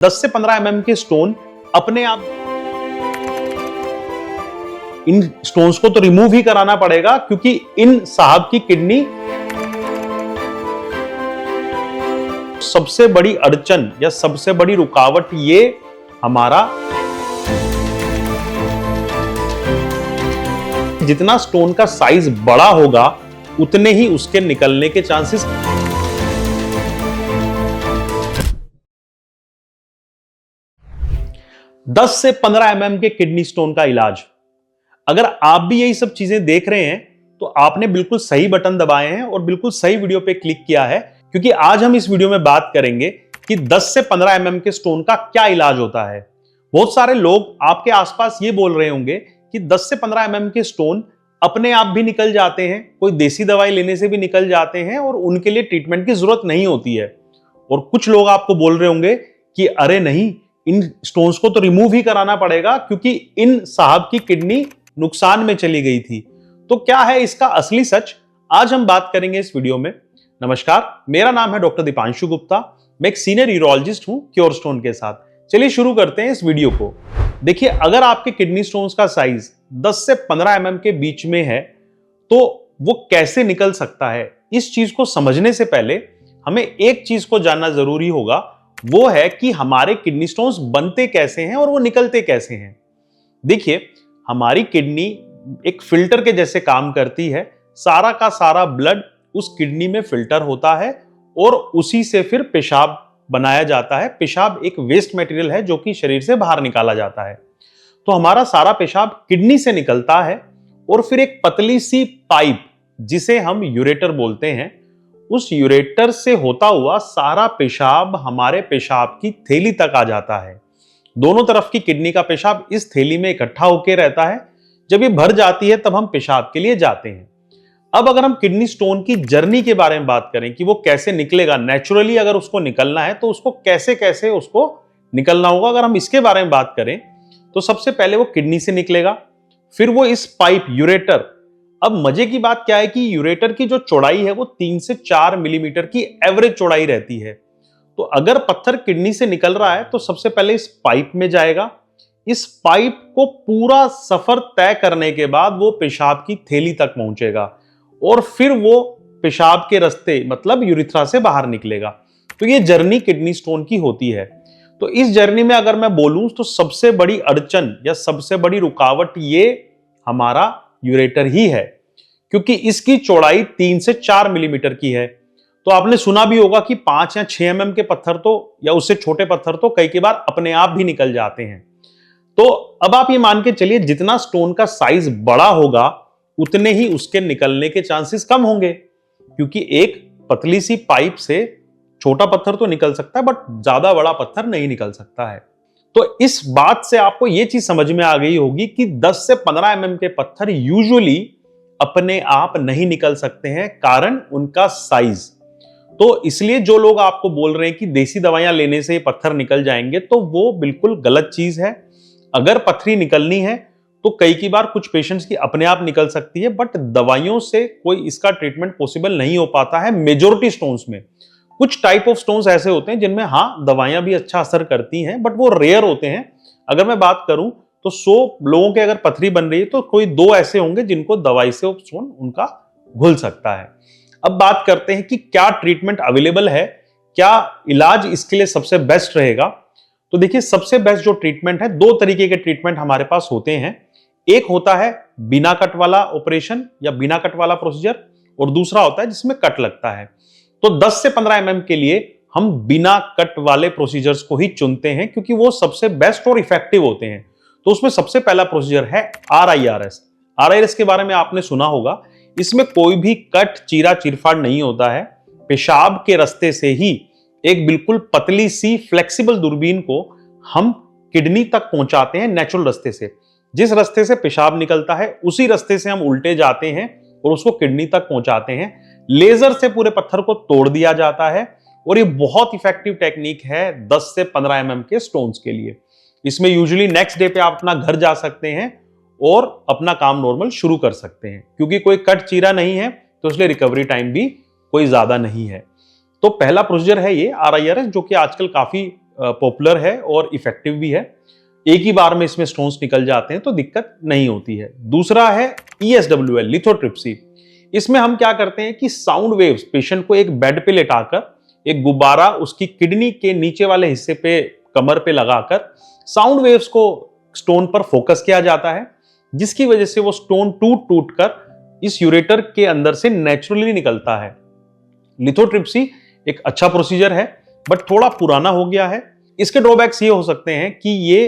10 से 15 mm के stone अपने आप, इन स्टोन्स को तो रिमूव ही कराना पड़ेगा क्योंकि इन साहब की किडनी सबसे बड़ी अड़चन या सबसे बड़ी रुकावट ये हमारा, जितना स्टोन का साइज बड़ा होगा उतने ही उसके निकलने के चांसेस। दस से 15 mm के किडनी स्टोन का इलाज। अगर आप भी यही सब चीजें देख रहे हैं तो आपने बिल्कुल सही बटन दबाए हैं और बिल्कुल सही वीडियो पे क्लिक किया है, क्योंकि आज हम इस वीडियो में बात करेंगे कि 10 से 15 mm के स्टोन का क्या इलाज होता है। बहुत सारे लोग आपके आसपास ये बोल रहे होंगे कि 10 से 15 mm के स्टोन अपने आप भी निकल जाते हैं, कोई देसी दवाई लेने से भी निकल जाते हैं और उनके लिए ट्रीटमेंट की जरूरत नहीं होती है। और कुछ लोग आपको बोल रहे होंगे कि अरे नहीं, इन स्टोन्स को तो रिमूव ही कराना पड़ेगा क्योंकि इन साहब की किडनी नुकसान में चली गई थी। तो क्या है इसका असली सच, आज हम बात करेंगे इस वीडियो में। नमस्कार, मेरा नाम है डॉक्टर दीपांशु गुप्ता। मैं एक सीनियर यूरोलॉजिस्ट हूं क्योर स्टोन के साथ। चलिए शुरू करते हैं इस वीडियो को। देखिए, अगर आपके किडनी स्टोन्स का साइज 10 से 15 mm के बीच में है तो वो कैसे निकल सकता है, इस चीज को समझने से पहले हमें एक चीज को जानना जरूरी होगा, वो है कि हमारे किडनी स्टोन्स बनते कैसे हैं और वो निकलते कैसे हैं। देखिए, हमारी किडनी एक फिल्टर के जैसे काम करती है। सारा का सारा ब्लड उस किडनी में फिल्टर होता है और उसी से फिर पेशाब बनाया जाता है। पेशाब एक वेस्ट मटेरियल है जो कि शरीर से बाहर निकाला जाता है। तो हमारा सारा पेशाब किडनी से निकलता है और फिर एक पतली सी पाइप, जिसे हम यूरेटर बोलते हैं, उस यूरेटर से होता हुआ सारा पेशाब हमारे पेशाब की थैली तक आ जाता है। दोनों तरफ की किडनी का पेशाब इस थैली में इकट्ठा होकर रहता है। जब ये भर जाती है तब हम पेशाब के लिए जाते हैं। अब अगर हम किडनी स्टोन की जर्नी के बारे में बात करें कि वो कैसे निकलेगा, नेचुरली अगर उसको निकलना है तो उसको कैसे कैसे उसको निकलना होगा, अगर हम इसके बारे में बात करें तो सबसे पहले वो किडनी से निकलेगा, फिर वो इस पाइप यूरेटर। अब मजे की बात क्या है कि यूरेटर की जो चौड़ाई है वो 3 से 4 मिलीमीटर की एवरेज चौड़ाई रहती है। तो अगर पत्थर किडनी से निकल रहा है तो सबसे पहले इस पाइप में जाएगा। इस पाइप को पूरा सफर तय करने के बाद वो पेशाब की थैली तक पहुंचेगा और फिर वो पेशाब के रास्ते मतलब यूरिथ्रा से बाहर निकलेगा। तो ये जर्नी किडनी स्टोन की होती है। तो इस जर्नी में अगर मैं बोलूं तो सबसे बड़ी अड़चन या सबसे बड़ी रुकावट ये हमारा यूरेटर ही है, क्योंकि इसकी चौड़ाई 3 से 4 मिलीमीटर की है। तो आपने सुना भी होगा कि 5 या 6 mm के पत्थर तो या उससे छोटे पत्थर तो कई बार अपने आप भी निकल जाते हैं। तो अब आप ये मान के चलिए, जितना स्टोन का साइज बड़ा होगा उतने ही उसके निकलने के चांसेस कम होंगे, क्योंकि एक पतली सी पाइप से छोटा पत्थर तो निकल सकता है बट ज्यादा बड़ा पत्थर नहीं निकल सकता है। तो इस बात से आपको यह चीज समझ में आ गई होगी कि 10 से 15 mm के पत्थर यूजुअली अपने आप नहीं निकल सकते हैं, कारण उनका साइज। तो इसलिए जो लोग आपको बोल रहे हैं कि देसी दवाइयां लेने से ये पत्थर निकल जाएंगे, तो वो बिल्कुल गलत चीज है। अगर पथरी निकलनी है तो कई की बार कुछ पेशेंट्स की अपने आप निकल सकती है, बट दवाइयों से कोई इसका ट्रीटमेंट पॉसिबल नहीं हो पाता है मेजॉरिटी स्टोन्स में। कुछ टाइप ऑफ स्टोन्स ऐसे होते हैं जिनमें हाँ दवाइयां भी अच्छा असर करती हैं, बट वो रेयर होते हैं। अगर मैं बात करूं तो 100 लोगों के अगर पथरी बन रही है तो कोई 2 ऐसे होंगे जिनको दवाई से स्टोन उनका घुल सकता है। अब बात करते हैं कि क्या ट्रीटमेंट अवेलेबल है, क्या इलाज इसके लिए सबसे बेस्ट रहेगा। तो देखिए, सबसे बेस्ट जो ट्रीटमेंट है, 2 तरीके के ट्रीटमेंट हमारे पास होते हैं। एक होता है बिना कट वाला ऑपरेशन या बिना कट वाला प्रोसीजर, और दूसरा होता है जिसमें कट लगता है। तो 10 से 15 mm के लिए हम बिना कट वाले प्रोसीजर्स को ही चुनते हैं, क्योंकि वो सबसे बेस्ट और इफेक्टिव होते हैं। तो उसमें सबसे पहला प्रोसीजर है RIRS। RIRS के बारे में आपने सुना होगा। इसमें कोई भी कट, चीरा, चीरफाड़ नहीं होता है। पेशाब के रास्ते से ही एक बिल्कुल पतली सी फ्लेक्सिबल दूरबीन को हम किडनी तक पहुंचाते हैं नेचुरल रास्ते से। जिस रास्ते से पेशाब निकलता है उसी रास्ते से हम उल्टे जाते हैं और उसको किडनी तक पहुंचाते हैं। लेजर से पूरे पत्थर को तोड़ दिया जाता है और ये बहुत इफेक्टिव टेक्निक है 10 से 15 mm के स्टोन्स के लिए। इसमें यूजुअली नेक्स्ट डे पे आप अपना घर जा सकते हैं और अपना काम नॉर्मल शुरू कर सकते हैं, क्योंकि कोई कट चीरा नहीं है तो इसलिए रिकवरी टाइम भी कोई ज्यादा नहीं है। तो पहला प्रोसीजर है ये RIRS, जो कि आजकल काफी पॉपुलर है और इफेक्टिव भी है। एक ही बार में इसमें स्टोन्स निकल जाते हैं तो दिक्कत नहीं होती है। दूसरा है ESWL, लिथोट्रिप्सी। इसमें हम क्या करते हैं कि साउंड वेव्स, पेशेंट को एक बेड पे लेटाकर एक गुब्बारा उसकी किडनी के नीचे वाले हिस्से पे, कमर पे लगाकर साउंड वेव्स को स्टोन पर फोकस किया जाता है, जिसकी वजह से वो स्टोन टूट टूट कर इस यूरेटर के अंदर से नेचुरली निकलता है। लिथोट्रिप्सी एक अच्छा प्रोसीजर है बट थोड़ा पुराना हो गया है। इसके ड्रॉबैक्स ये हो सकते हैं कि ये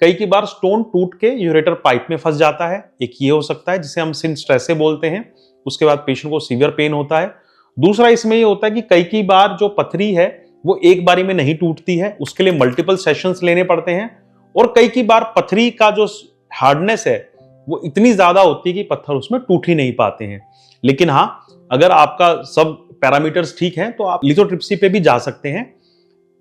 कई बार स्टोन टूट के यूरेटर पाइप में फंस जाता है। एक ये हो सकता है जिसे हम सिनस्ट्रेसे बोलते हैं। उसके बाद पेशेंट को सीवियर पेन होता है। दूसरा इसमें ये होता है कि कई बार जो पथरी है वो एक बारी में नहीं टूटती है, उसके लिए मल्टीपल सेशंस लेने पड़ते हैं। और कई बार पथरी का जो हार्डनेस है वो इतनी ज्यादा होती है कि पत्थर उसमें टूट ही नहीं पाते हैं। लेकिन हाँ, अगर आपका सब पैरामीटर्स ठीक हैं तो आप लिथोट्रिप्सी पे भी जा सकते हैं।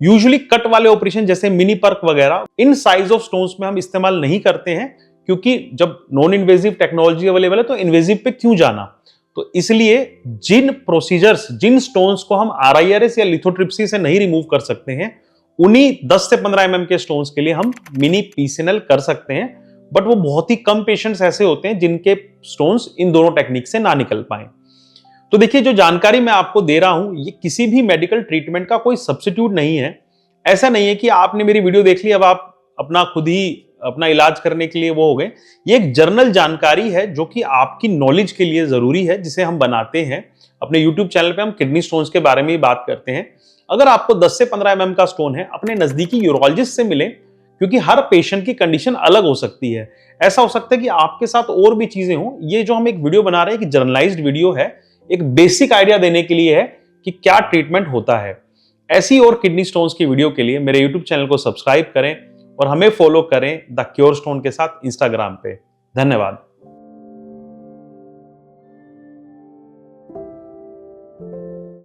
यूजुअली कट वाले ऑपरेशन जैसे मिनी पर्क वगैरह इन साइज ऑफ स्टोन्स में हम इस्तेमाल नहीं करते हैं, क्योंकि जब नॉन इन्वेजिव टेक्नोलॉजी अवेलेबल है तो इन्वेजिव पे क्यों जाना। तो इसलिए जिन प्रोसीजर्स, जिन स्टोन्स को हम RIRS या लिथोट्रिप्सी से नहीं रिमूव कर सकते हैं, उन्हीं 10 से 15 mm के स्टोन्स के लिए हम मिनी PCNL कर सकते हैं। बट वो बहुत ही कम पेशेंट्स ऐसे होते हैं जिनके स्टोन्स इन दोनों टेक्निक से ना निकल पाए। तो देखिए, जो जानकारी मैं आपको दे रहा हूं ये किसी भी मेडिकल ट्रीटमेंट का कोई सब्स्टिट्यूट नहीं है। ऐसा नहीं है कि आपने मेरी वीडियो देख ली अब आप अपना खुद ही अपना इलाज करने के लिए वो हो गए। ये एक जर्नल जानकारी है जो कि आपकी नॉलेज के लिए जरूरी है, जिसे हम बनाते हैं अपने यूट्यूब चैनल पे। हम किडनी स्टोन्स के बारे में ही बात करते हैं। अगर आपको 10 से 15 mm का स्टोन है, अपने नजदीकी यूरोलॉजिस्ट से मिलें, क्योंकि हर पेशेंट की कंडीशन अलग हो सकती है। ऐसा हो सकता है कि आपके साथ और भी चीजें हों। ये जो हम एक वीडियो बना रहे हैं, एक जर्नलाइज्ड वीडियो है, एक बेसिक आइडिया देने के लिए है कि क्या ट्रीटमेंट होता है। ऐसी और किडनी स्टोन्स की वीडियो के लिए मेरे यूट्यूब चैनल को सब्सक्राइब करें और हमें फॉलो करें द क्योर स्टोन के साथ इंस्टाग्राम पे। धन्यवाद।